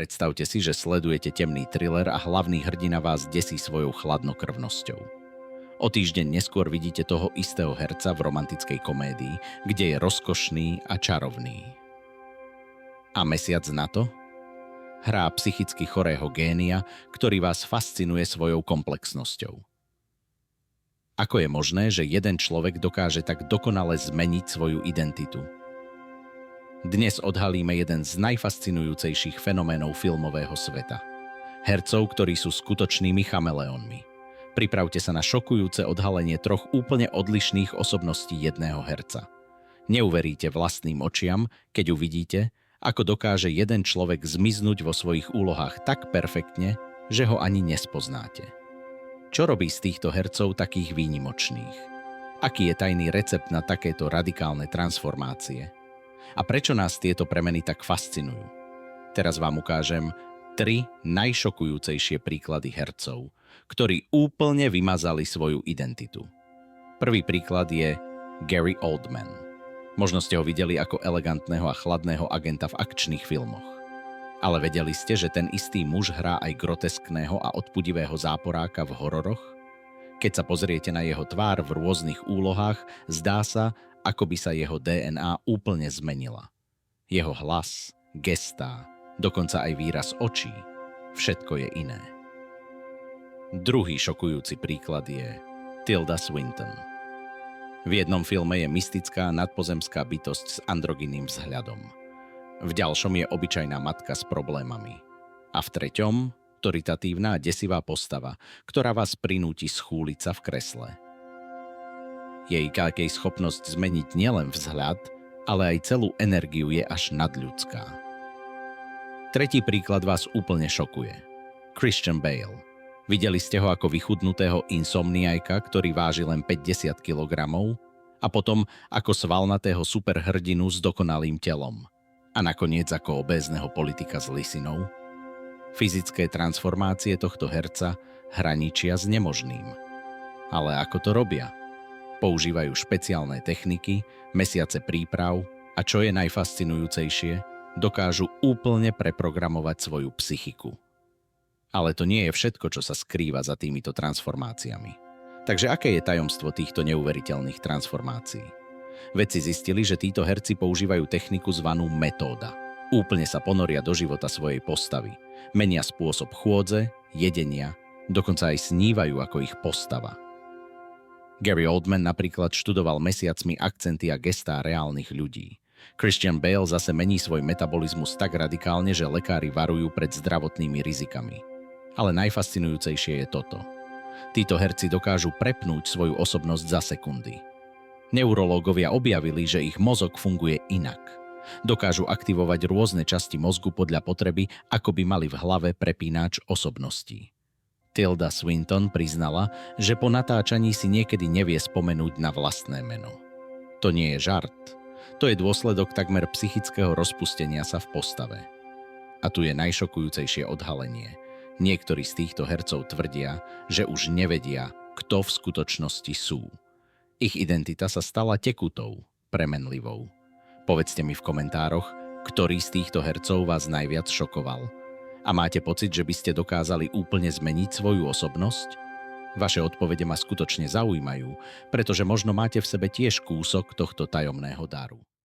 Predstavte si, že sledujete temný thriller a hlavný hrdina vás desí svojou chladnokrvnosťou. O týždeň neskôr vidíte toho istého herca v romantickej komédii, kde je rozkošný a čarovný. A mesiac na to? Hrá psychicky chorého génia, ktorý vás fascinuje svojou komplexnosťou. Ako je možné, že jeden človek dokáže tak dokonale zmeniť svoju identitu? Dnes odhalíme jeden z najfascinujúcejších fenoménov filmového sveta. Hercov, ktorí sú skutočnými chameleónmi. Pripravte sa na šokujúce odhalenie troch úplne odlišných osobností jedného herca. Neuveríte vlastným očiam, keď uvidíte, ako dokáže jeden človek zmiznúť vo svojich úlohách tak perfektne, že ho ani nespoznáte. Čo robí z týchto hercov takých výnimočných? Aký je tajný recept na takéto radikálne transformácie? A prečo nás tieto premeny tak fascinujú? Teraz vám ukážem 3 najšokujúcejšie príklady hercov, ktorí úplne vymazali svoju identitu. Prvý príklad je Gary Oldman. Možno ste ho videli ako elegantného a chladného agenta v akčných filmoch. Ale vedeli ste, že ten istý muž hrá aj groteskného a odpudivého záporáka v hororoch? Keď sa pozriete na jeho tvár v rôznych úlohách, zdá sa, ako by sa jeho DNA úplne zmenila. Jeho hlas, gestá, dokonca aj výraz očí, všetko je iné. Druhý šokujúci príklad je Tilda Swinton. V jednom filme je mystická nadpozemská bytosť s androgynnym vzhľadom. V ďalšom je obyčajná matka s problémami. A v treťom autoritatívna a desivá postava, ktorá vás prinúti schúliť sa v kresle. Jej schopnosť zmeniť nielen vzhľad, ale aj celú energiu je až nadľudská. Tretí príklad vás úplne šokuje. Christian Bale. Videli ste ho ako vychudnutého insomniajka, ktorý váži len 50 kg, a potom ako svalnatého superhrdinu s dokonalým telom. A nakoniec ako obézneho politika s lisinou. Fyzické transformácie tohto herca hraničia s nemožným. Ale ako to robia? Používajú špeciálne techniky, mesiace príprav a čo je najfascinujúcejšie, dokážu úplne preprogramovať svoju psychiku. Ale to nie je všetko, čo sa skrýva za týmito transformáciami. Takže aké je tajomstvo týchto neuveriteľných transformácií? Vedci zistili, že títo herci používajú techniku zvanú metóda. Úplne sa ponoria do života svojej postavy. Menia spôsob chôdze, jedenia, dokonca aj snívajú ako ich postava. Gary Oldman napríklad študoval mesiacmi akcenty a gestá reálnych ľudí. Christian Bale zase mení svoj metabolizmus tak radikálne, že lekári varujú pred zdravotnými rizikami. Ale najfascinujúcejšie je toto. Títo herci dokážu prepnúť svoju osobnosť za sekundy. Neurológovia objavili, že ich mozog funguje inak. Dokážu aktivovať rôzne časti mozgu podľa potreby, ako by mali v hlave prepínač osobností. Tilda Swinton priznala, že po natáčaní si niekedy nevie spomenúť na vlastné meno. To nie je žart. To je dôsledok takmer psychického rozpustenia sa v postave. A tu je najšokujúcejšie odhalenie. Niektorí z týchto hercov tvrdia, že už nevedia, kto v skutočnosti sú. Ich identita sa stala tekutou, premenlivou. Povedzte mi v komentároch, ktorý z týchto hercov vás najviac šokoval. A máte pocit, že by ste dokázali úplne zmeniť svoju osobnosť? Vaše odpovede ma skutočne zaujímajú, pretože možno máte v sebe tiež kúsok tohto tajomného daru.